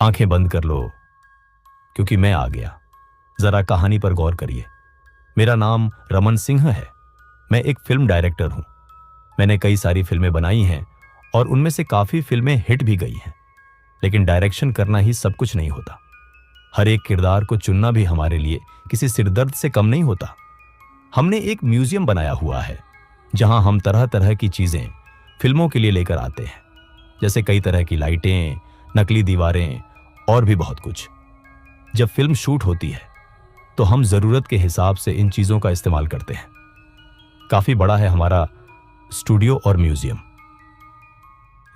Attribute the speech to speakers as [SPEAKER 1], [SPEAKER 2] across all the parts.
[SPEAKER 1] आंखें बंद कर लो, क्योंकि मैं आ गया। जरा कहानी पर गौर करिए। मेरा नाम रमन सिंह है। मैं एक फिल्म डायरेक्टर हूं। मैंने कई सारी फिल्में बनाई हैं और उनमें से काफी फिल्में हिट भी गई हैं। लेकिन डायरेक्शन करना ही सब कुछ नहीं होता। हर एक किरदार को चुनना भी हमारे लिए किसी सिरदर्द से कम नहीं होता। हमने एक म्यूजियम बनाया हुआ है जहां हम तरह तरह की चीजें फिल्मों के लिए लेकर आते हैं, जैसे कई तरह की लाइटें, नकली दीवारें और भी बहुत कुछ। जब फिल्म शूट होती है तो हम जरूरत के हिसाब से इन चीजों का इस्तेमाल करते हैं। काफी बड़ा है हमारा स्टूडियो और म्यूजियम।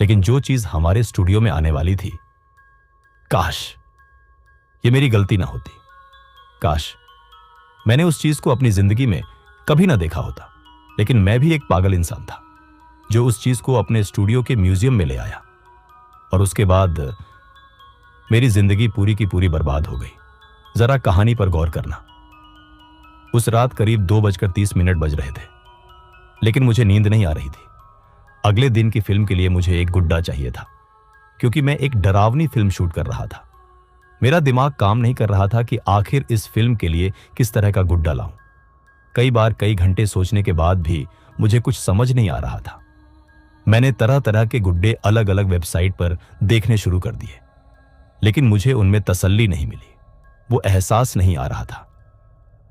[SPEAKER 1] लेकिन जो चीज हमारे स्टूडियो में आने वाली थी, काश ये मेरी गलती ना होती। काश मैंने उस चीज को अपनी जिंदगी में कभी ना देखा होता। लेकिन मैं भी एक पागल इंसान था जो उस चीज को अपने स्टूडियो के म्यूजियम में ले आया, और उसके बाद मेरी जिंदगी पूरी की पूरी बर्बाद हो गई। जरा कहानी पर गौर करना। उस रात करीब 2:30 बज रहे थे, लेकिन मुझे नींद नहीं आ रही थी। अगले दिन की फिल्म के लिए मुझे एक गुड्डा चाहिए था, क्योंकि मैं एक डरावनी फिल्म शूट कर रहा था। मेरा दिमाग काम नहीं कर रहा था कि आखिर इस फिल्म के लिए किस तरह का गुड्डा लाऊं। कई बार कई घंटे सोचने के बाद भी मुझे कुछ समझ नहीं आ रहा था। मैंने तरह तरह के गुड्डे अलग अलग वेबसाइट पर देखने शुरू कर दिए, लेकिन मुझे उनमें तसल्ली नहीं मिली। वो एहसास नहीं आ रहा था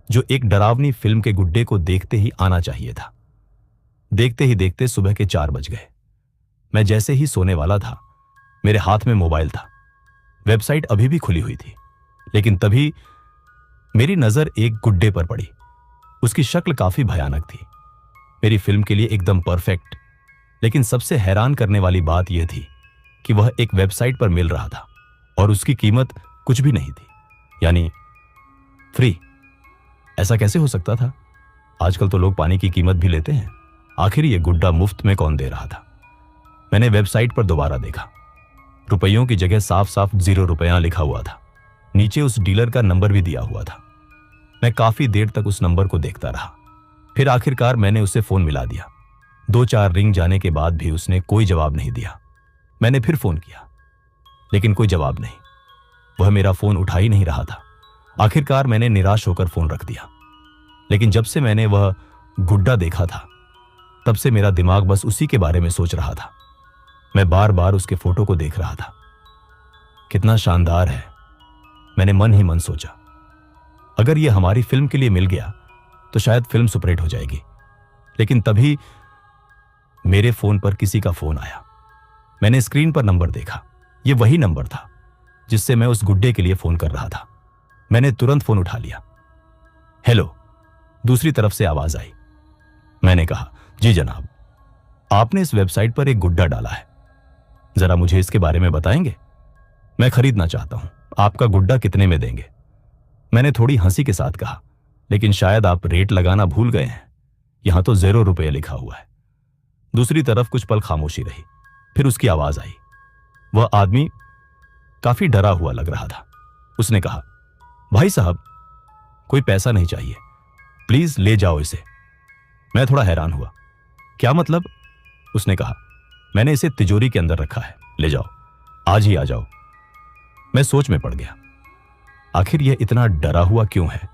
[SPEAKER 1] जो एक डरावनी फिल्म के गुड्डे को देखते ही आना चाहिए था। देखते ही देखते सुबह के 4 बज गए। मैं जैसे ही सोने वाला था, मेरे हाथ में मोबाइल था। वेबसाइट अभी भी खुली हुई थी, लेकिन तभी मेरी नजर एक गुड्डे पर पड़ी। उसकी शक्ल काफी भयानक थी, मेरी फिल्म के लिए एकदम परफेक्ट। लेकिन सबसे हैरान करने वाली बात यह थी कि वह एक वेबसाइट पर मिल रहा था और उसकी कीमत कुछ भी नहीं थी, यानी फ्री। ऐसा कैसे हो सकता था? आजकल तो लोग पानी की कीमत भी लेते हैं। आखिर ये गुड्डा मुफ्त में कौन दे रहा था? मैंने वेबसाइट पर दोबारा देखा। रुपयों की जगह साफ साफ 0 रुपया लिखा हुआ था। नीचे उस डीलर का नंबर भी दिया हुआ था। मैं काफी देर तक उस नंबर को देखता रहा। फिर आखिरकार मैंने उसे फोन मिला दिया। 2-4 रिंग जाने के बाद भी उसने कोई जवाब नहीं दिया। मैंने फिर फोन किया, लेकिन कोई जवाब नहीं। वह मेरा फोन उठा ही नहीं रहा था। आखिरकार मैंने निराश होकर फोन रख दिया। लेकिन जब से मैंने वह गुड्डा देखा था, तब से मेरा दिमाग बस उसी के बारे में सोच रहा था। मैं बार बार उसके फोटो को देख रहा था। कितना शानदार है, मैंने मन ही मन सोचा। अगर यह हमारी फिल्म के लिए मिल गया तो शायद फिल्म सुपरहिट हो जाएगी। लेकिन तभी मेरे फोन पर किसी का फोन आया। मैंने स्क्रीन पर नंबर देखा। यह वही नंबर था जिससे मैं उस गुड्डे के लिए फोन कर रहा था। मैंने तुरंत फोन उठा लिया। हेलो, दूसरी तरफ से आवाज आई। मैंने कहा, जी जनाब, आपने इस वेबसाइट पर एक गुड्डा डाला है, जरा मुझे इसके बारे में बताएंगे? मैं खरीदना चाहता हूं। आपका गुड्डा कितने में देंगे? मैंने थोड़ी हंसी के साथ कहा, लेकिन शायद आप रेट लगाना भूल गए हैं। यहां तो 0 रुपये लिखा हुआ है। दूसरी तरफ कुछ पल खामोशी रही। फिर उसकी आवाज आई। वह आदमी काफी डरा हुआ लग रहा था। उसने कहा, भाई साहब, कोई पैसा नहीं चाहिए, प्लीज ले जाओ इसे। मैं थोड़ा हैरान हुआ। क्या मतलब? उसने कहा, मैंने इसे तिजोरी के अंदर रखा है, ले जाओ, आज ही आ जाओ। मैं सोच में पड़ गया, आखिर यह इतना डरा हुआ क्यों है?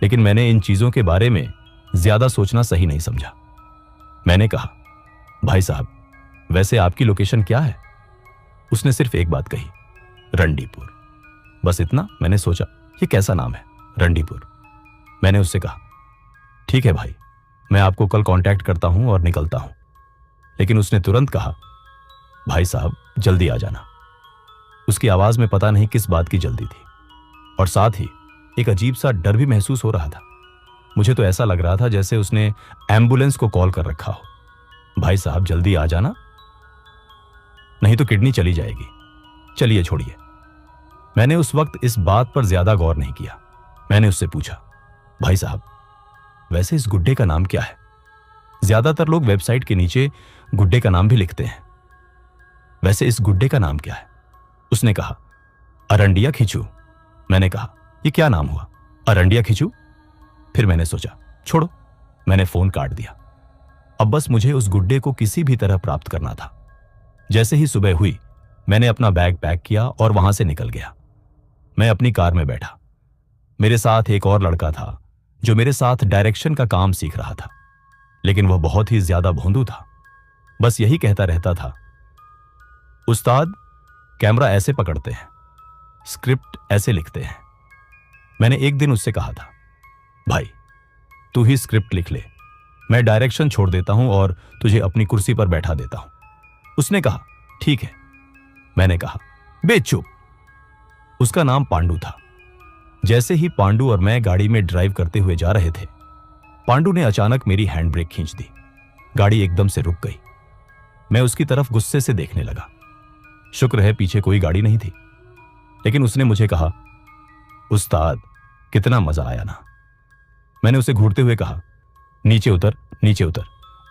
[SPEAKER 1] लेकिन मैंने इन चीजों के बारे में ज्यादा सोचना सही नहीं समझा। मैंने कहा, भाई साहब, वैसे आपकी लोकेशन क्या है? उसने सिर्फ एक बात कही, रंडीपुर। बस इतना। मैंने सोचा, यह कैसा नाम है, रंडीपुर। मैंने उससे कहा, ठीक है भाई, मैं आपको कल कांटेक्ट करता हूं और निकलता हूं। लेकिन उसने तुरंत कहा, भाई साहब, जल्दी आ जाना। उसकी आवाज में पता नहीं किस बात की जल्दी थी, और साथ ही एक अजीब सा डर भी महसूस हो रहा था। मुझे तो ऐसा लग रहा था जैसे उसने एम्बुलेंस को कॉल कर रखा हो। भाई साहब, जल्दी आ जाना, नहीं तो किडनी चली जाएगी। चलिए छोड़िए। मैंने उस वक्त इस बात पर ज्यादा गौर नहीं किया। मैंने उससे पूछा, भाई साहब, वैसे इस गुड्डे का नाम क्या है? ज्यादातर लोग वेबसाइट के नीचे गुड्डे का नाम भी लिखते हैं। वैसे इस गुड्डे का नाम क्या है? उसने कहा, अरंडिया खिचू। मैंने कहा, यह क्या नाम हुआ, अरंडिया खिचू? फिर मैंने सोचा, छोड़ो। मैंने फोन काट दिया। अब बस मुझे उस गुड्डे को किसी भी तरह प्राप्त करना था। जैसे ही सुबह हुई, मैंने अपना बैग पैक किया और वहां से निकल गया। मैं अपनी कार में बैठा। मेरे साथ एक और लड़का था जो मेरे साथ डायरेक्शन का काम सीख रहा था, लेकिन वह बहुत ही ज्यादा भोंदू था। बस यही कहता रहता था, उस्ताद कैमरा ऐसे पकड़ते हैं, स्क्रिप्ट ऐसे लिखते हैं। मैंने एक दिन उससे कहा था, भाई तू ही स्क्रिप्ट लिख ले, मैं डायरेक्शन छोड़ देता हूं और तुझे अपनी कुर्सी पर बैठा देता हूं। उसने कहा, ठीक है। मैंने कहा, बे चुप। उसका नाम पांडु था। जैसे ही पांडु और मैं गाड़ी में ड्राइव करते हुए जा रहे थे, पांडु ने अचानक मेरी हैंड ब्रेक खींच दी। गाड़ी एकदम से रुक गई। मैं उसकी तरफ गुस्से से देखने लगा। शुक्र है पीछे कोई गाड़ी नहीं थी। लेकिन उसने मुझे कहा, उस्ताद कितना मजा आया ना। मैंने उसे घूरते हुए कहा, नीचे उतर, नीचे उतर।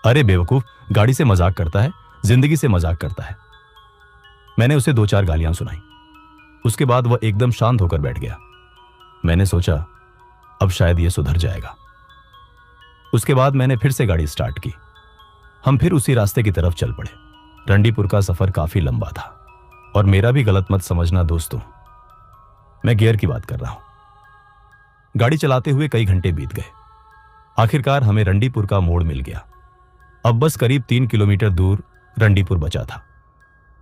[SPEAKER 1] अरे बेवकूफ, गाड़ी से मजाक करता है, जिंदगी से मजाक करता है। मैंने उसे 2-4 गालियां सुनाई। उसके बाद वह एकदम शांत होकर बैठ गया। मैंने सोचा अब शायद यह सुधर जाएगा। उसके बाद मैंने फिर से गाड़ी स्टार्ट की। हम फिर उसी रास्ते की तरफ चल पड़े। रंडीपुर का सफर काफी लंबा था और मेरा भी गलत मत समझना दोस्तों, मैं गियर की बात कर रहा हूं। गाड़ी चलाते हुए कई घंटे बीत गए। आखिरकार हमें रंडीपुर का मोड़ मिल गया। अब बस करीब 3 किलोमीटर दूर रंडीपुर बचा था,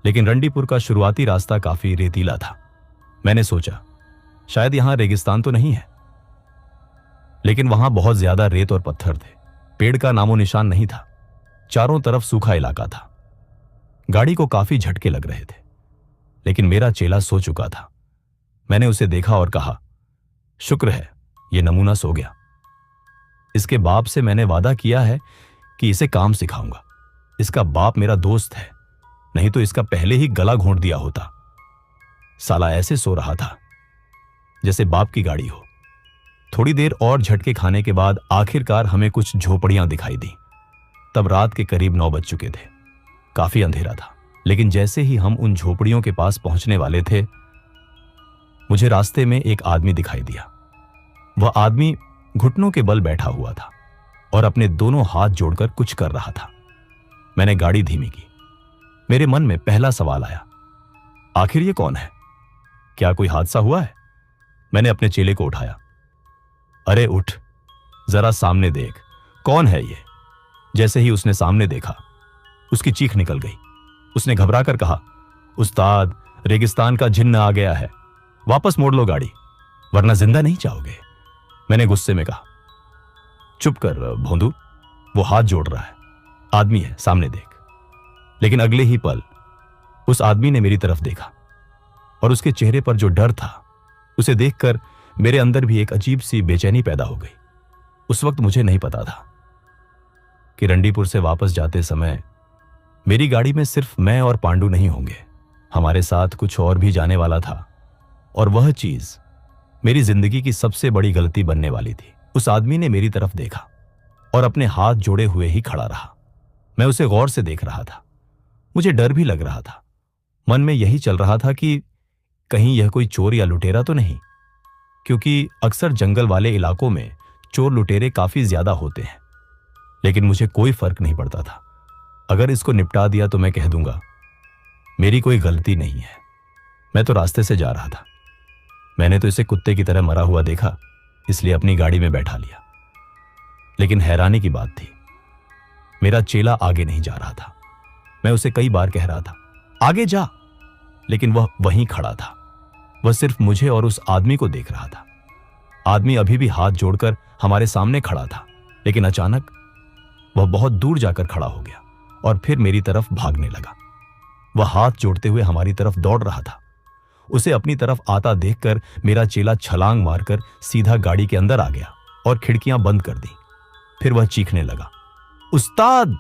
[SPEAKER 1] लेकिन रंडीपुर का शुरुआती रास्ता काफी रेतीला था। मैंने सोचा शायद यहां रेगिस्तान तो नहीं है, लेकिन वहां बहुत ज्यादा रेत और पत्थर थे। पेड़ का नामो निशान नहीं था। चारों तरफ सूखा इलाका था। गाड़ी को काफी झटके लग रहे थे, लेकिन मेरा चेला सो चुका था। मैंने उसे देखा और कहा, शुक्र है यह नमूना सो गया। इसके बाप से मैंने वादा किया है कि इसे काम सिखाऊंगा। इसका बाप मेरा दोस्त है, नहीं तो इसका पहले ही गला घोंट दिया होता। साला ऐसे सो रहा था जैसे बाप की गाड़ी हो। थोड़ी देर और झटके खाने के बाद आखिरकार हमें कुछ झोपड़ियां दिखाई दी। तब रात के करीब 9 बज चुके थे। काफी अंधेरा था, लेकिन जैसे ही हम उन झोपड़ियों के पास पहुंचने वाले थे, मुझे रास्ते में एक आदमी दिखाई दिया। वह आदमी घुटनों के बल बैठा हुआ था और अपने दोनों हाथ जोड़कर कुछ कर रहा था। मैंने गाड़ी धीमी की। मेरे मन में पहला सवाल आया, आखिर ये कौन है? क्या कोई हादसा हुआ है? मैंने अपने चेले को उठाया। अरे उठ, जरा सामने देख, कौन है ये? जैसे ही उसने सामने देखा, उसकी चीख निकल गई। उसने घबराकर कहा, उस्ताद रेगिस्तान का जिन्न आ गया है, वापस मोड़ लो गाड़ी, वरना जिंदा नहीं जाओगे। मैंने गुस्से में कहा, चुप कर भोंदू, वो हाथ जोड़ रहा है, आदमी है, सामने देख। लेकिन अगले ही पल उस आदमी ने मेरी तरफ देखा और उसके चेहरे पर जो डर था, उसे देखकर मेरे अंदर भी एक अजीब सी बेचैनी पैदा हो गई। उस वक्त मुझे नहीं पता था कि रंडीपुर से वापस जाते समय मेरी गाड़ी में सिर्फ मैं और पांडु नहीं होंगे। हमारे साथ कुछ और भी जाने वाला था, और वह चीज मेरी जिंदगी की सबसे बड़ी गलती बनने वाली थी। उस आदमी ने मेरी तरफ देखा और अपने हाथ जोड़े हुए ही खड़ा रहा। मैं उसे गौर से देख रहा था। मुझे डर भी लग रहा था। मन में यही चल रहा था कि कहीं यह कोई चोर या लुटेरा तो नहीं, क्योंकि अक्सर जंगल वाले इलाकों में चोर लुटेरे काफी ज्यादा होते हैं। लेकिन मुझे कोई फर्क नहीं पड़ता था। अगर इसको निपटा दिया तो मैं कह दूंगा मेरी कोई गलती नहीं है, मैं तो रास्ते से जा रहा था। मैंने तो इसे कुत्ते की तरह मरा हुआ देखा, इसलिए अपनी गाड़ी में बैठा लिया। लेकिन हैरानी की बात थी, मेरा चेला आगे नहीं जा रहा था। मैं उसे कई बार कह रहा था, आगे जा, लेकिन वह वहीं खड़ा था। वह सिर्फ मुझे और उस आदमी को देख रहा था। आदमी अभी भी हाथ जोड़कर हमारे सामने खड़ा था, लेकिन अचानक वह बहुत दूर जाकर खड़ा हो गया और फिर मेरी तरफ भागने लगा। वह हाथ जोड़ते हुए हमारी तरफ दौड़ रहा था। उसे अपनी तरफ आता देखकर मेरा चेला छलांग मारकर सीधा गाड़ी के अंदर आ गया और खिड़कियां बंद कर दी। फिर वह चीखने लगा, उस्ताद!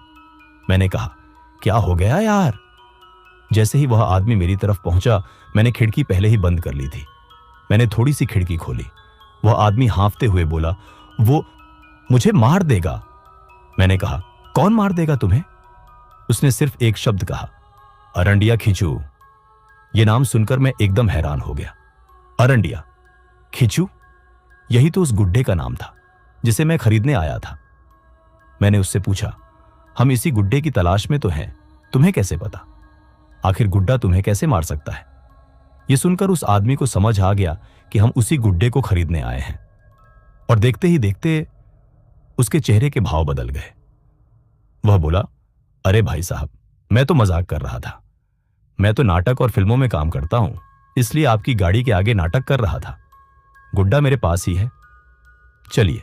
[SPEAKER 1] मैंने कहा, क्या हो गया यार? जैसे ही वह आदमी मेरी तरफ पहुंचा, मैंने खिड़की पहले ही बंद कर ली थी। मैंने थोड़ी सी खिड़की खोली। वह आदमी हांफते हुए बोला, वो मुझे मार देगा। मैंने कहा, कौन मार देगा तुम्हें? उसने सिर्फ एक शब्द कहा, अरंडिया खिंचू। यह नाम सुनकर मैं एकदम हैरान हो गया। अरंडिया खिंचू? यही तो उस गुड्डे का नाम था जिसे मैं खरीदने आया था। मैंने उससे पूछा, हम इसी गुड्डे की तलाश में तो हैं, तुम्हें कैसे पता? आखिर गुड्डा तुम्हें कैसे मार सकता है? यह सुनकर उस आदमी को समझ आ गया कि हम उसी गुड्डे को खरीदने आए हैं, और देखते ही देखते उसके चेहरे के भाव बदल गए। वह बोला, अरे भाई साहब, मैं तो मजाक कर रहा था। मैं तो नाटक और फिल्मों में काम करता हूं, इसलिए आपकी गाड़ी के आगे नाटक कर रहा था। गुड्डा मेरे पास ही है, चलिए।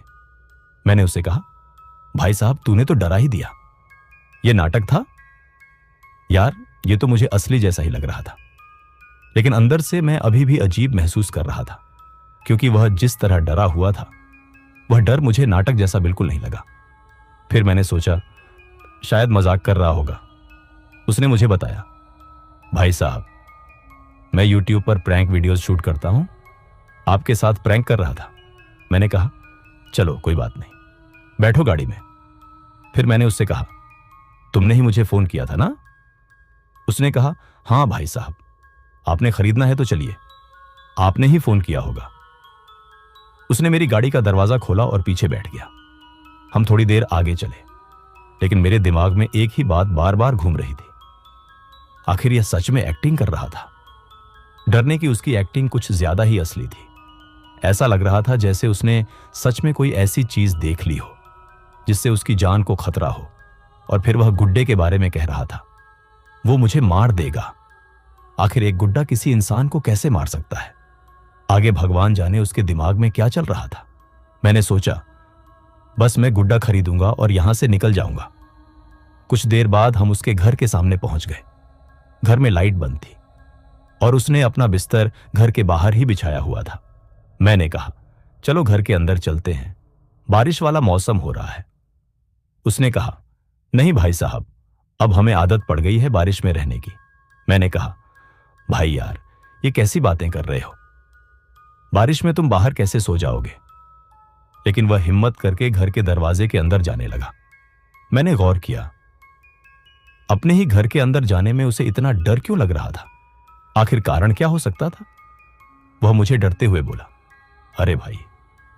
[SPEAKER 1] मैंने उसे कहा, भाई साहब तूने तो डरा ही दिया। यह नाटक था? यार यह तो मुझे असली जैसा ही लग रहा था, लेकिन अंदर से मैं अभी भी अजीब महसूस कर रहा था, क्योंकि वह जिस तरह डरा हुआ था वह डर मुझे नाटक जैसा बिल्कुल नहीं लगा। फिर मैंने सोचा शायद मजाक कर रहा होगा। उसने मुझे बताया, भाई साहब मैं YouTube पर प्रैंक वीडियोस शूट करता हूं, आपके साथ प्रैंक कर रहा था। मैंने कहा, चलो कोई बात नहीं, बैठो गाड़ी में। फिर मैंने उससे कहा, तुमने ही मुझे फोन किया था ना? उसने कहा, हां भाई साहब, आपने खरीदना है तो चलिए, आपने ही फोन किया होगा। उसने मेरी गाड़ी का दरवाजा खोला और पीछे बैठ गया। हम थोड़ी देर आगे चले, लेकिन मेरे दिमाग में एक ही बात बार बार घूम रही थी, आखिर यह सच में एक्टिंग कर रहा था? डरने की उसकी एक्टिंग कुछ ज्यादा ही असली थी। ऐसा लग रहा था जैसे उसने सच में कोई ऐसी चीज देख ली हो जिससे उसकी जान को खतरा हो, और फिर वह गुड्डे के बारे में कह रहा था, वो मुझे मार देगा। आखिर एक गुड्डा किसी इंसान को कैसे मार सकता है? आगे भगवान जाने उसके दिमाग में क्या चल रहा था। मैंने सोचा बस मैं गुड्डा खरीदूंगा और यहां से निकल जाऊंगा। कुछ देर बाद हम उसके घर के सामने पहुंच गए। घर में लाइट बंद थी और उसने अपना बिस्तर घर के बाहर ही बिछाया हुआ था। मैंने कहा, चलो घर के अंदर चलते हैं, बारिश वाला मौसम हो रहा है। उसने कहा, नहीं भाई साहब, अब हमें आदत पड़ गई है बारिश में रहने की। मैंने कहा, भाई यार ये कैसी बातें कर रहे हो, बारिश में तुम बाहर कैसे सो जाओगे? लेकिन वह हिम्मत करके घर के दरवाजे के अंदर जाने लगा। मैंने गौर किया, अपने ही घर के अंदर जाने में उसे इतना डर क्यों लग रहा था? आखिर कारण क्या हो सकता था? वह मुझे डरते हुए बोला, अरे भाई,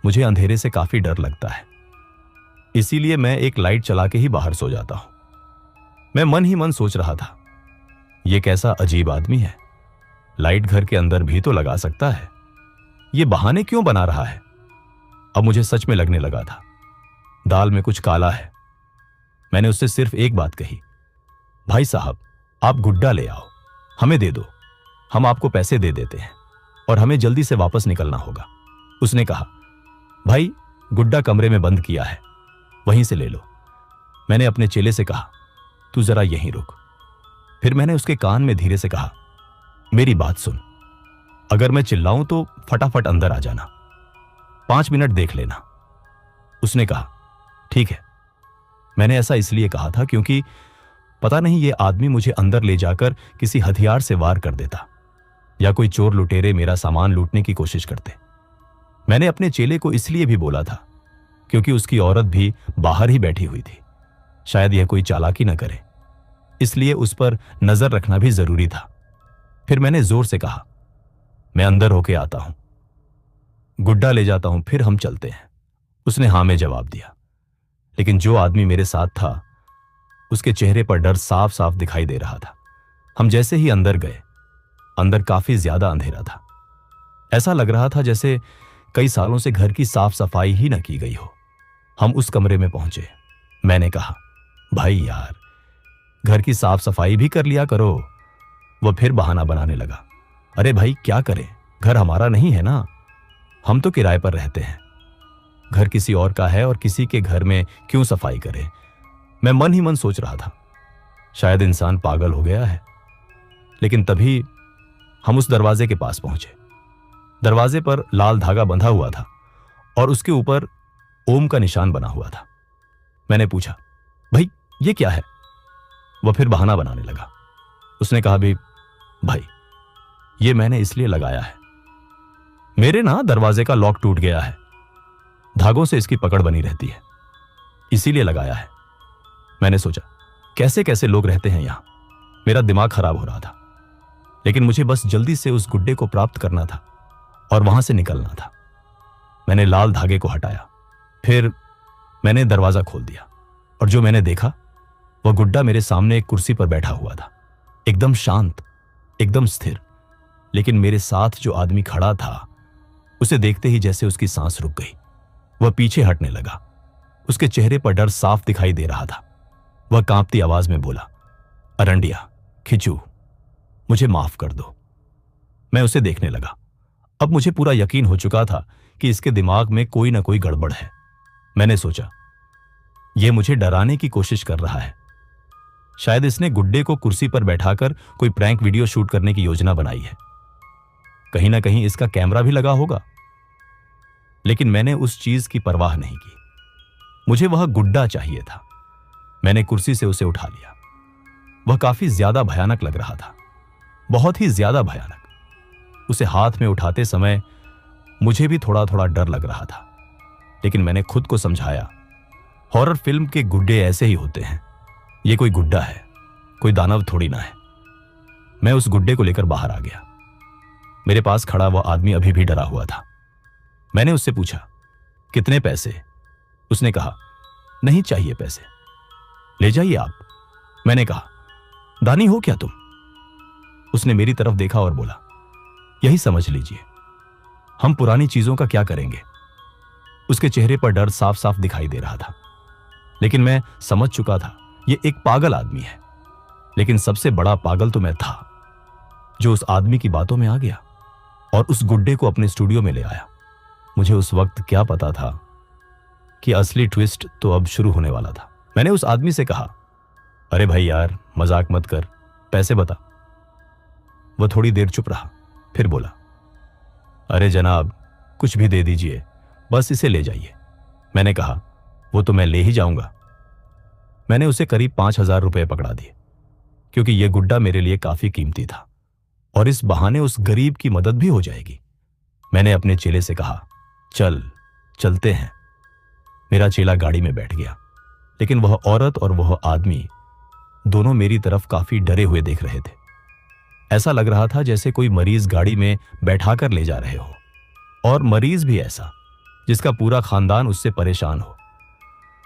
[SPEAKER 1] मुझे अंधेरे से काफी डर लगता है, इसीलिए मैं एक लाइट चला के ही बाहर सो जाता हूं। मैं मन ही मन सोच रहा था, यह कैसा अजीब आदमी है, लाइट घर के अंदर भी तो लगा सकता है, यह बहाने क्यों बना रहा है? अब मुझे सच में लगने लगा था दाल में कुछ काला है। मैंने उससे सिर्फ एक बात कही, भाई साहब आप गुड्डा ले आओ, हमें दे दो, हम आपको पैसे दे देते हैं और हमें जल्दी से वापस निकलना होगा। उसने कहा, भाई गुड्डा कमरे में बंद किया है, वहीं से ले लो। मैंने अपने चेले से कहा, तू जरा यहीं रुक। फिर मैंने उसके कान में धीरे से कहा, मेरी बात सुन, अगर मैं चिल्लाऊं तो फटाफट अंदर आ जाना, 5 मिनट देख लेना। उसने कहा, ठीक है। मैंने ऐसा इसलिए कहा था क्योंकि पता नहीं ये आदमी मुझे अंदर ले जाकर किसी हथियार से वार कर देता या कोई चोर लुटेरे मेरा सामान लूटने की कोशिश करते। मैंने अपने चेले को इसलिए भी बोला था क्योंकि उसकी औरत भी बाहर ही बैठी हुई थी, शायद यह कोई चालाकी न करे, इसलिए उस पर नजर रखना भी जरूरी था। फिर मैंने जोर से कहा, मैं अंदर होके आता हूं, गुड्डा ले जाता हूं, फिर हम चलते हैं। उसने हां में जवाब दिया, लेकिन जो आदमी मेरे साथ था उसके चेहरे पर डर साफ साफ दिखाई दे रहा था। हम जैसे ही अंदर गए, अंदर काफी ज्यादा अंधेरा था। ऐसा लग रहा था जैसे कई सालों से घर की साफ सफाई ही न की गई हो। हम उस कमरे में पहुंचे। मैंने कहा, भाई यार घर की साफ सफाई भी कर लिया करो। वह फिर बहाना बनाने लगा, अरे भाई क्या करें, घर हमारा नहीं है ना, हम तो किराए पर रहते हैं, घर किसी और का है और किसी के घर में क्यों सफाई करें। मैं मन ही मन सोच रहा था, शायद इंसान पागल हो गया है। लेकिन तभी हम उस दरवाजे के पास पहुंचे। दरवाजे पर लाल धागा बंधा हुआ था और उसके ऊपर ओम का निशान बना हुआ था। मैंने पूछा, भाई ये क्या है? वह फिर बहाना बनाने लगा। उसने कहा, भी भाई ये मैंने इसलिए लगाया है, मेरे ना दरवाजे का लॉक टूट गया है, धागों से इसकी पकड़ बनी रहती है, इसीलिए लगाया है। मैंने सोचा कैसे कैसे लोग रहते हैं यहां। मेरा दिमाग खराब हो रहा था, लेकिन मुझे बस जल्दी से उस गुड्डे को प्राप्त करना था और वहां से निकलना था। मैंने लाल धागे को हटाया, फिर मैंने दरवाजा खोल दिया और जो मैंने देखा वह गुड्डा मेरे सामने एक कुर्सी पर बैठा हुआ था। एकदम शांत, एकदम स्थिर। लेकिन मेरे साथ जो आदमी खड़ा था, उसे देखते ही जैसे उसकी सांस रुक गई। वह पीछे हटने लगा। उसके चेहरे पर डर साफ दिखाई दे रहा था। वह कांपती आवाज में बोला, अरंडिया, खिचू, मुझे माफ कर दो। मैं उसे देखने लगा। अब मुझे पूरा यकीन हो चुका था कि इसके दिमाग में कोई ना कोई गड़बड़ है। मैंने सोचा, यह मुझे डराने की कोशिश कर रहा है। शायद इसने गुड्डे को कुर्सी पर बैठाकर कोई प्रैंक वीडियो शूट करने की योजना बनाई है। कहीं ना कहीं इसका कैमरा भी लगा होगा। लेकिन मैंने उस चीज की परवाह नहीं की। मुझे वह गुड्डा चाहिए था। मैंने कुर्सी से उसे उठा लिया। वह काफी ज्यादा भयानक लग रहा था, बहुत ही ज्यादा भयानक। उसे हाथ में उठाते समय मुझे भी थोड़ा थोड़ा डर लग रहा था। लेकिन मैंने खुद को समझाया, हॉरर फिल्म के गुड्डे ऐसे ही होते हैं। ये कोई गुड्डा है, कोई दानव थोड़ी ना है। मैं उस गुड्डे को लेकर बाहर आ गया। मेरे पास खड़ा वह आदमी अभी भी डरा हुआ था। मैंने उससे पूछा, कितने पैसे? उसने कहा, नहीं चाहिए पैसे, ले जाइए आप। मैंने कहा, दानी हो क्या तुम? उसने मेरी तरफ देखा और बोला, यही समझ लीजिए। हम पुरानी चीजों का क्या करेंगे? उसके चेहरे पर डर साफ साफ दिखाई दे रहा था। लेकिन मैं समझ चुका था, यह एक पागल आदमी है। लेकिन सबसे बड़ा पागल तो मैं था, जो उस आदमी की बातों में आ गया और उस गुड्डे को अपने स्टूडियो में ले आया। मुझे उस वक्त क्या पता था कि असली ट्विस्ट तो अब शुरू होने वाला था। मैंने उस आदमी से कहा, अरे भाई यार, मजाक मत कर, पैसे बता। वह थोड़ी देर चुप रहा, फिर बोला, अरे जनाब, कुछ भी दे दीजिए, बस इसे ले जाइए। मैंने कहा, वो तो मैं ले ही जाऊंगा। मैंने उसे करीब 5,000 रुपये पकड़ा दिए, क्योंकि यह गुड्डा मेरे लिए काफी कीमती था और इस बहाने उस गरीब की मदद भी हो जाएगी। मैंने अपने चेले से कहा, चलते हैं। मेरा चेला गाड़ी में बैठ गया। लेकिन वह औरत और वह आदमी दोनों मेरी तरफ काफी डरे हुए देख रहे थे। ऐसा लग रहा था जैसे कोई मरीज गाड़ी में बैठाकर ले जा रहे हो, और मरीज भी ऐसा जिसका पूरा खानदान उससे परेशान हो।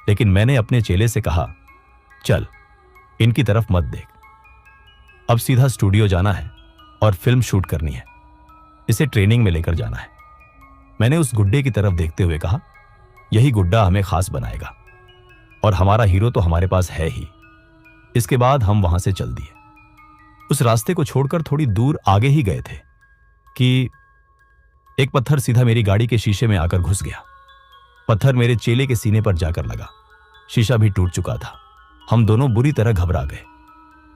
[SPEAKER 1] लेकिन मैंने अपने चेले से कहा, चल, इनकी तरफ मत देख, अब सीधा स्टूडियो जाना है और फिल्म शूट करनी है। इसे ट्रेनिंग में लेकर जाना है। मैंने उस गुड्डे की तरफ देखते हुए कहा, यही गुड्डा हमें खास बनाएगा, और हमारा हीरो तो हमारे पास है ही। इसके बाद हम वहां से चल दिए। उस रास्ते को छोड़कर थोड़ी दूर आगे ही गए थे कि एक पत्थर सीधा मेरी गाड़ी के शीशे में आकर घुस गया। पत्थर मेरे चेले के सीने पर जाकर लगा। शीशा भी टूट चुका था। हम दोनों बुरी तरह घबरा गए।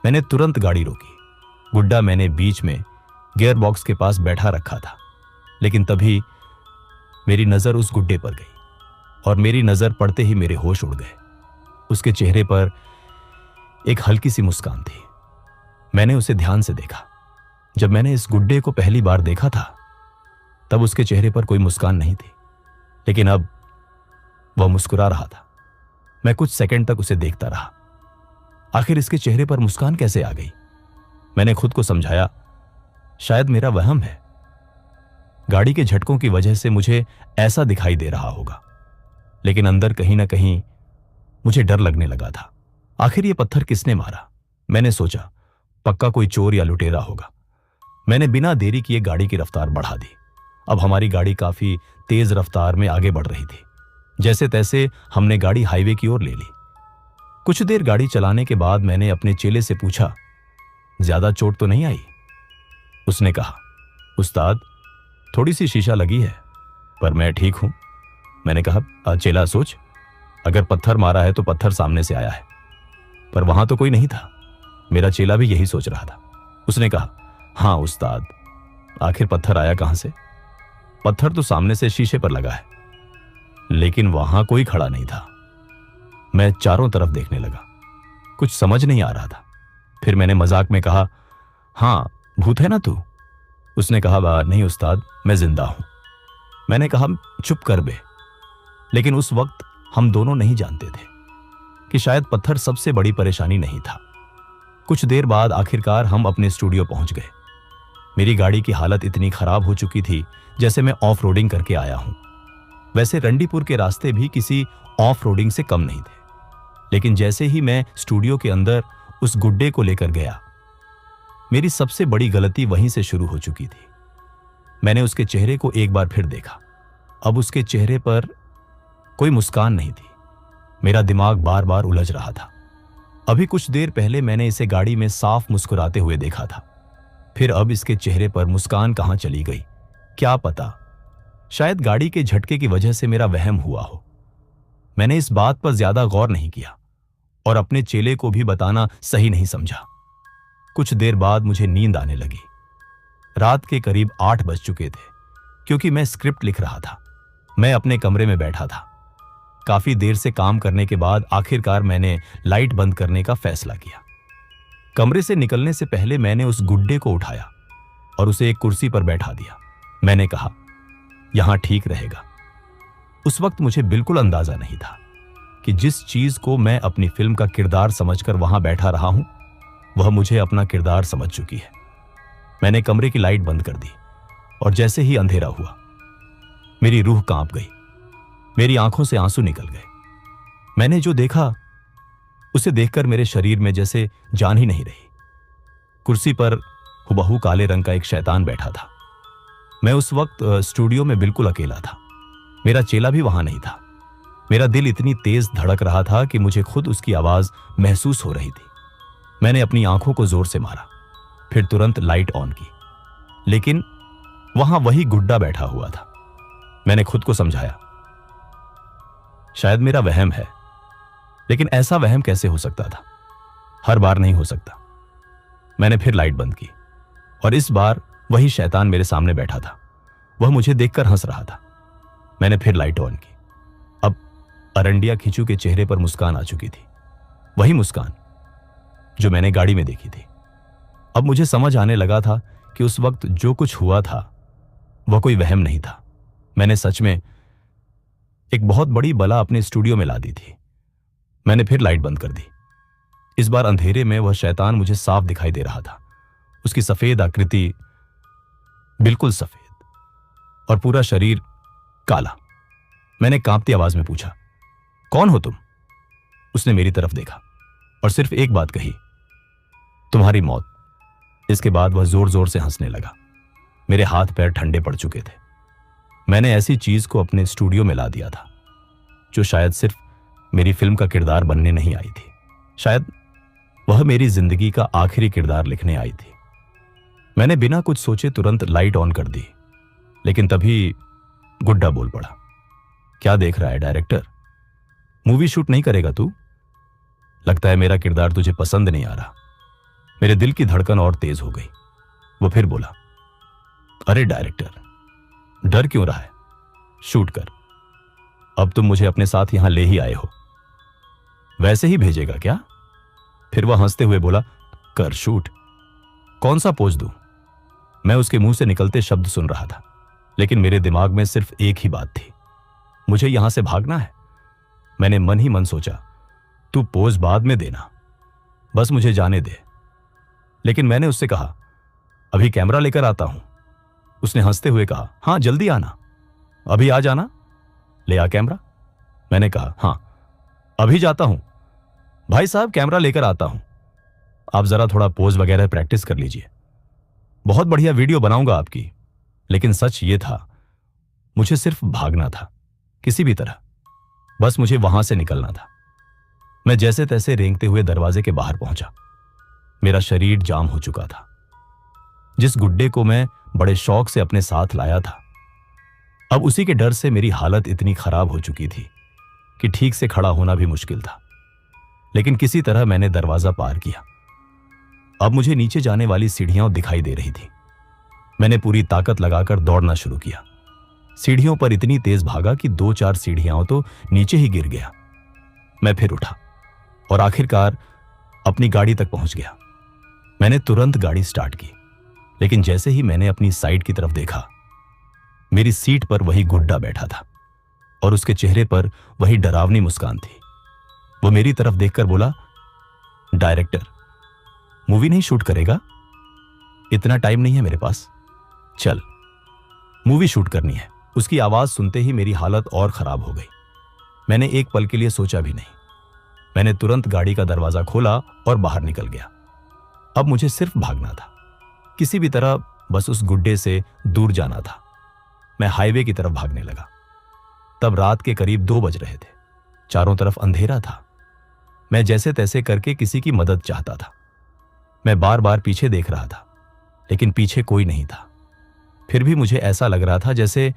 [SPEAKER 1] मैंने तुरंत गाड़ी रोकी। गुड्डा मैंने बीच में गियर बॉक्स के पास बैठा रखा था। लेकिन तभी मेरी नजर उस गुड्डे पर गई, और मेरी नजर पड़ते ही मेरे होश उड़ गए। उसके चेहरे पर एक हल्की सी मुस्कान थी। मैंने उसे ध्यान से देखा। जब मैंने इस गुड्डे को पहली बार देखा था, तब उसके चेहरे पर कोई मुस्कान नहीं थी। लेकिन अब वह मुस्कुरा रहा था। मैं कुछ सेकंड तक उसे देखता रहा। आखिर इसके चेहरे पर मुस्कान कैसे आ गई? मैंने खुद को समझाया, शायद मेरा वहम है। गाड़ी के झटकों की वजह से मुझे ऐसा दिखाई दे रहा होगा। लेकिन अंदर कहीं ना कहीं मुझे डर लगने लगा था। आखिर ये पत्थर किसने मारा? मैंने सोचा, पक्का कोई चोर या लुटेरा होगा। मैंने बिना देरी किए गाड़ी की रफ्तार बढ़ा दी। अब हमारी गाड़ी काफी तेज रफ्तार में आगे बढ़ रही थी। जैसे तैसे हमने गाड़ी हाईवे की ओर ले ली। कुछ देर गाड़ी चलाने के बाद मैंने अपने चेले से पूछा, ज्यादा चोट तो नहीं आई? उसने कहा, उस्ताद, थोड़ी सी शीशा लगी है, पर मैं ठीक हूं। मैंने कहा, चेला सोच, अगर पत्थर मारा है तो पत्थर सामने से आया है, पर वहां तो कोई नहीं था। मेरा चेला भी यही सोच रहा था। उसने कहा, हां उस्ताद, आखिर पत्थर आया कहां से? पत्थर तो सामने से शीशे पर लगा है, लेकिन वहां कोई खड़ा नहीं था। मैं चारों तरफ देखने लगा, कुछ समझ नहीं आ रहा था। फिर मैंने मजाक में कहा, हां, भूत है ना तू? उसने कहा, नहीं उस्ताद, मैं जिंदा हूं। मैंने कहा, चुप कर बे। लेकिन उस वक्त हम दोनों नहीं जानते थे कि शायद पत्थर सबसे बड़ी परेशानी नहीं था। कुछ देर बाद आखिरकार हम अपने स्टूडियो पहुंच गए। मेरी गाड़ी की हालत इतनी खराब हो चुकी थी जैसे मैं ऑफ रोडिंग करके आया हूं। वैसे रंडीपुर के रास्ते भी किसी ऑफ रोडिंग से कम नहीं थे। लेकिन जैसे ही मैं स्टूडियो के अंदर उस गुड्डे को लेकर गया, मेरी सबसे बड़ी गलती वहीं से शुरू हो चुकी थी। मैंने उसके चेहरे को एक बार फिर देखा। अब उसके चेहरे पर कोई मुस्कान नहीं थी। मेरा दिमाग बार बार उलझ रहा था। अभी कुछ देर पहले मैंने इसे गाड़ी में साफ मुस्कुराते हुए देखा था, फिर अब इसके चेहरे पर मुस्कान कहां चली गई, क्या पता। शायद गाड़ी के झटके की वजह से मेरा वहम हुआ हो। मैंने इस बात पर ज्यादा गौर नहीं किया और अपने चेले को भी बताना सही नहीं समझा। कुछ देर बाद मुझे नींद आने लगी। रात के करीब 8 बज चुके थे, क्योंकि मैं स्क्रिप्ट लिख रहा था। मैं अपने कमरे में बैठा था। काफी देर से काम करने के बाद आखिरकार मैंने लाइट बंद करने का फैसला किया। कमरे से निकलने से पहले मैंने उस गुड्डे को उठाया और उसे एक कुर्सी पर बैठा दिया। मैंने कहा, यहां ठीक रहेगा। उस वक्त मुझे बिल्कुल अंदाजा नहीं था कि जिस चीज को मैं अपनी फिल्म का किरदार समझकर वहां बैठा रहा हूं, वह मुझे अपना किरदार समझ चुकी है। मैंने कमरे की लाइट बंद कर दी और जैसे ही अंधेरा हुआ, मेरी रूह कांप गई। मेरी आंखों से आंसू निकल गए। मैंने जो देखा उसे देखकर मेरे शरीर में जैसे जान ही नहीं रही। कुर्सी पर हुबहू काले रंग का एक शैतान बैठा था। मैं उस वक्त स्टूडियो में बिल्कुल अकेला था। मेरा चेला भी वहां नहीं था। मेरा दिल इतनी तेज धड़क रहा था कि मुझे खुद उसकी आवाज महसूस हो रही थी। मैंने अपनी आंखों को जोर से मारा, फिर तुरंत लाइट ऑन की, लेकिन वहां वही गुड्डा बैठा हुआ था। मैंने खुद को समझाया, शायद मेरा वहम है, लेकिन ऐसा वहम कैसे हो सकता था? हर बार नहीं हो सकता। मैंने फिर लाइट बंद की और इस बार वही शैतान मेरे सामने बैठा था। वह मुझे देखकर हंस रहा था। मैंने फिर लाइट ऑन की। अब अरंडिया खिंचू के चेहरे पर मुस्कान आ चुकी थी, वही मुस्कान जो मैंने गाड़ी में देखी थी। अब मुझे समझ आने लगा था कि उस वक्त जो कुछ हुआ था वह कोई वहम नहीं था। मैंने सच में एक बहुत बड़ी बला अपने स्टूडियो में ला दी थी। मैंने फिर लाइट बंद कर दी। इस बार अंधेरे में वह शैतान मुझे साफ दिखाई दे रहा था। उसकी सफेद आकृति, बिल्कुल सफेद, और पूरा शरीर काला। मैंने कांपती आवाज में पूछा, कौन हो तुम? उसने मेरी तरफ देखा और सिर्फ एक बात कही, तुम्हारी मौत। इसके बाद वह जोर जोर से हंसने लगा। मेरे हाथ पैर ठंडे पड़ चुके थे। मैंने ऐसी चीज को अपने स्टूडियो में ला दिया था जो शायद सिर्फ मेरी फिल्म का किरदार बनने नहीं आई थी। शायद वह मेरी जिंदगी का आखिरी किरदार लिखने आई थी। मैंने बिना कुछ सोचे तुरंत लाइट ऑन कर दी, लेकिन तभी गुड्डा बोल पड़ा, क्या देख रहा है डायरेक्टर? मूवी शूट नहीं करेगा तू? लगता है मेरा किरदार तुझे पसंद नहीं आ रहा। मेरे दिल की धड़कन और तेज हो गई। वो फिर बोला, अरे डायरेक्टर, डर क्यों रहा है? शूट कर। अब तुम मुझे अपने साथ यहां ले ही आए हो, वैसे ही भेजेगा क्या? फिर वह हंसते हुए बोला, कर शूट। कौन सा पोज दूं? मैं उसके मुंह से निकलते शब्द सुन रहा था, लेकिन मेरे दिमाग में सिर्फ एक ही बात थी, मुझे यहां से भागना है। मैंने मन ही मन सोचा, तू पोज बाद में देना, बस मुझे जाने दे। लेकिन मैंने उससे कहा, अभी कैमरा लेकर आता हूं। उसने हंसते हुए कहा, हां जल्दी आना। अभी आ जाना, ले आ कैमरा। मैंने कहा, हां अभी जाता हूं भाई साहब, कैमरा लेकर आता हूं। आप जरा थोड़ा पोज वगैरह प्रैक्टिस कर लीजिए, बहुत बढ़िया वीडियो बनाऊंगा आपकी। लेकिन सच ये था, मुझे सिर्फ भागना था, किसी भी तरह, बस मुझे वहां से निकलना था। मैं जैसे तैसे रेंगते हुए दरवाजे के बाहर पहुंचा। मेरा शरीर जाम हो चुका था। जिस गुड्डे को मैं बड़े शौक से अपने साथ लाया था, अब उसी के डर से मेरी हालत इतनी खराब हो चुकी थी कि ठीक से खड़ा होना भी मुश्किल था। लेकिन किसी तरह मैंने दरवाजा पार किया। अब मुझे नीचे जाने वाली सीढ़ियां दिखाई दे रही थी। मैंने पूरी ताकत लगाकर दौड़ना शुरू किया। सीढ़ियों पर इतनी तेज भागा कि 2-4 सीढ़ियां तो नीचे ही गिर गया। मैं फिर उठा और आखिरकार अपनी गाड़ी तक पहुंच गया। मैंने तुरंत गाड़ी स्टार्ट की, लेकिन जैसे ही मैंने अपनी साइड की तरफ देखा, मेरी सीट पर वही गुड्डा बैठा था और उसके चेहरे पर वही डरावनी मुस्कान थी। वो मेरी तरफ देखकर बोला, डायरेक्टर, मूवी नहीं शूट करेगा? इतना टाइम नहीं है मेरे पास, चल मूवी शूट करनी है। उसकी आवाज सुनते ही मेरी हालत और खराब हो गई। मैंने एक पल के लिए सोचा भी नहीं। मैंने तुरंत गाड़ी का दरवाजा खोला और बाहर निकल गया। अब मुझे सिर्फ भागना था। किसी भी तरह बस उस गुड्डे से दूर जाना था। मैं हाईवे की तरफ भागने लगा। तब रात के करीब 2 बज रहे थे। चारों तरफ अंधेरा था। मैं जैसे तैसे करके किसी की मदद चाहता था। मैं बार बार पीछे देख रहा था, लेकिन पीछे कोई नहीं था। फिर भी मुझे ऐसा लग रहा था जैसे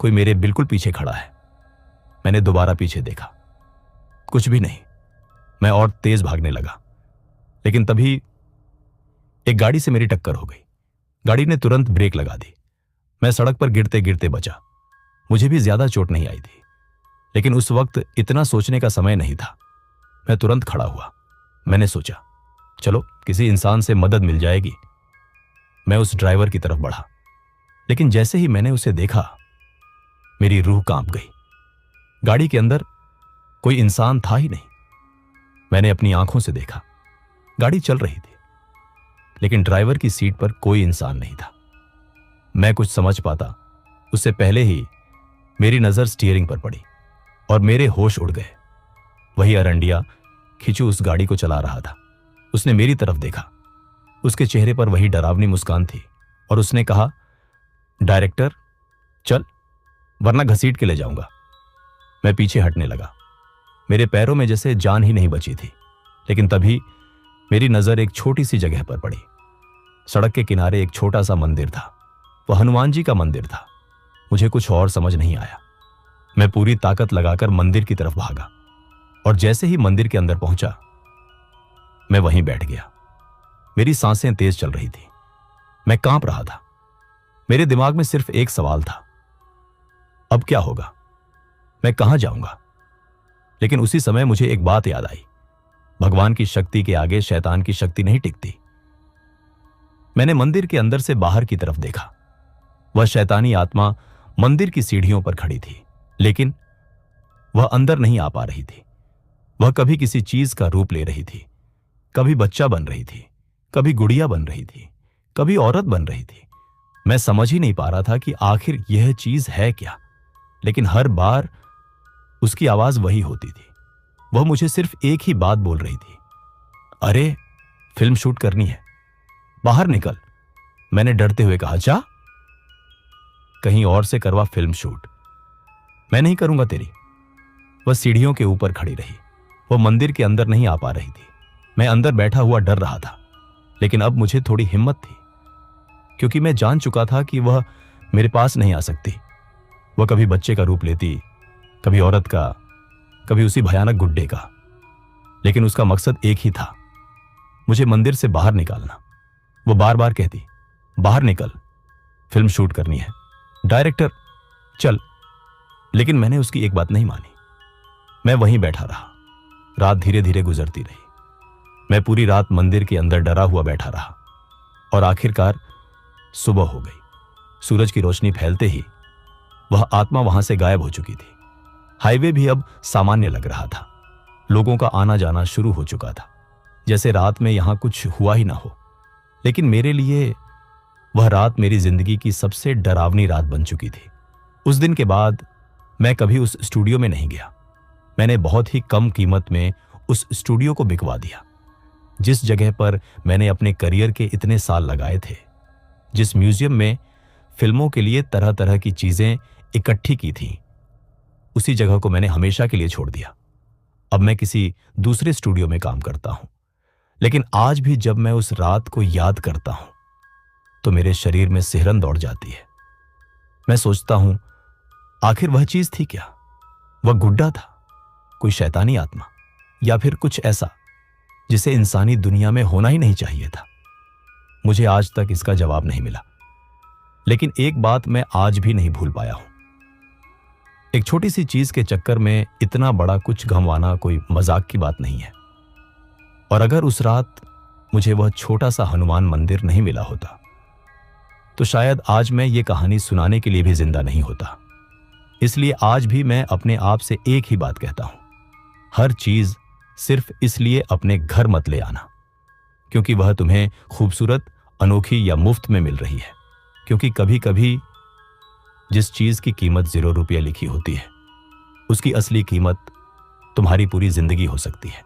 [SPEAKER 1] कोई मेरे बिल्कुल पीछे खड़ा है। मैंने दोबारा पीछे देखा, कुछ भी नहीं। मैं और तेज भागने लगा, लेकिन तभी एक गाड़ी से मेरी टक्कर हो गई। गाड़ी ने तुरंत ब्रेक लगा दी। मैं सड़क पर गिरते गिरते बचा। मुझे भी ज्यादा चोट नहीं आई थी, लेकिन उस वक्त इतना सोचने का समय नहीं था। मैं तुरंत खड़ा हुआ। मैंने सोचा, चलो किसी इंसान से मदद मिल जाएगी। मैं उस ड्राइवर की तरफ बढ़ा, लेकिन जैसे ही मैंने उसे देखा, मेरी रूह कांप गई। गाड़ी के अंदर कोई इंसान था ही नहीं। मैंने अपनी आंखों से देखा, गाड़ी चल रही थी, लेकिन ड्राइवर की सीट पर कोई इंसान नहीं था। मैं कुछ समझ पाता उससे पहले ही मेरी नजर स्टीयरिंग पर पड़ी और मेरे होश उड़ गए। वही अरंडिया खिंचू उस गाड़ी को चला रहा था। उसने मेरी तरफ देखा। उसके चेहरे पर वही डरावनी मुस्कान थी और उसने कहा, डायरेक्टर चल, वरना घसीट के ले जाऊंगा। मैं पीछे हटने लगा। मेरे पैरों में जैसे जान ही नहीं बची थी। लेकिन तभी मेरी नजर एक छोटी सी जगह पर पड़ी। सड़क के किनारे एक छोटा सा मंदिर था। वह हनुमान जी का मंदिर था। मुझे कुछ और समझ नहीं आया। मैं पूरी ताकत लगाकर मंदिर की तरफ भागा और जैसे ही मंदिर के अंदर पहुंचा, मैं वहीं बैठ गया। मेरी सांसें तेज चल रही थी। मैं कांप रहा था। मेरे दिमाग में सिर्फ एक सवाल था, अब क्या होगा? मैं कहां जाऊंगा? लेकिन उसी समय मुझे एक बात याद आई, भगवान की शक्ति के आगे शैतान की शक्ति नहीं टिकती। मैंने मंदिर के अंदर से बाहर की तरफ देखा। वह शैतानी आत्मा मंदिर की सीढ़ियों पर खड़ी थी, लेकिन वह अंदर नहीं आ पा रही थी। वह कभी किसी चीज का रूप ले रही थी, कभी बच्चा बन रही थी, कभी गुड़िया बन रही थी, कभी औरत बन रही थी। मैं समझ ही नहीं पा रहा था कि आखिर यह चीज है क्या, लेकिन हर बार उसकी आवाज वही होती थी। वह मुझे सिर्फ एक ही बात बोल रही थी, अरे फिल्म शूट करनी है, बाहर निकल। मैंने डरते हुए कहा, जा कहीं और से करवा फिल्म शूट, मैं नहीं करूंगा तेरी। वह सीढ़ियों के ऊपर खड़ी रही। वह मंदिर के अंदर नहीं आ पा रही थी। मैं अंदर बैठा हुआ डर रहा था, लेकिन अब मुझे थोड़ी हिम्मत थी, क्योंकि मैं जान चुका था कि वह मेरे पास नहीं आ सकती। वह कभी बच्चे का रूप लेती, कभी औरत का, कभी उसी भयानक गुड्डे का, लेकिन उसका मकसद एक ही था, मुझे मंदिर से बाहर निकालना। वो बार बार कहती, बाहर निकल, फिल्म शूट करनी है, डायरेक्टर चल। लेकिन मैंने उसकी एक बात नहीं मानी। मैं वहीं बैठा रहा। रात धीरे धीरे गुजरती रही। मैं पूरी रात मंदिर के अंदर डरा हुआ बैठा रहा और आखिरकार सुबह हो गई। सूरज की रोशनी फैलते ही वह आत्मा वहां से गायब हो चुकी थी। हाईवे भी अब सामान्य लग रहा था। लोगों का आना जाना शुरू हो चुका था, जैसे रात में यहां कुछ हुआ ही ना हो। लेकिन मेरे लिए वह रात मेरी जिंदगी की सबसे डरावनी रात बन चुकी थी। उस दिन के बाद मैं कभी उस स्टूडियो में नहीं गया। मैंने बहुत ही कम कीमत में उस स्टूडियो को बिकवा दिया। जिस जगह पर मैंने अपने करियर के इतने साल लगाए थे, जिस म्यूजियम में फिल्मों के लिए तरह तरह की चीजें इकट्ठी की थी, उसी जगह को मैंने हमेशा के लिए छोड़ दिया। अब मैं किसी दूसरे स्टूडियो में काम करता हूं। लेकिन आज भी जब मैं उस रात को याद करता हूं, तो मेरे शरीर में सिहरन दौड़ जाती है। मैं सोचता हूं, आखिर वह चीज थी क्या? वह गुड्डा था, कोई शैतानी आत्मा, या फिर कुछ ऐसा जिसे इंसानी दुनिया में होना ही नहीं चाहिए था? मुझे आज तक इसका जवाब नहीं मिला। लेकिन एक बात मैं आज भी नहीं भूल पाया हूं, एक छोटी सी चीज के चक्कर में इतना बड़ा कुछ गंवाना कोई मजाक की बात नहीं है। और अगर उस रात मुझे वह छोटा सा हनुमान मंदिर नहीं मिला होता, तो शायद आज मैं ये कहानी सुनाने के लिए भी जिंदा नहीं होता। इसलिए आज भी मैं अपने आप से एक ही बात कहता हूं, हर चीज सिर्फ इसलिए अपने घर मत ले आना क्योंकि वह तुम्हें खूबसूरत, अनोखी या मुफ्त में मिल रही है। क्योंकि कभी कभी जिस चीज की कीमत 0 रुपया लिखी होती है, उसकी असली कीमत तुम्हारी पूरी जिंदगी हो सकती है।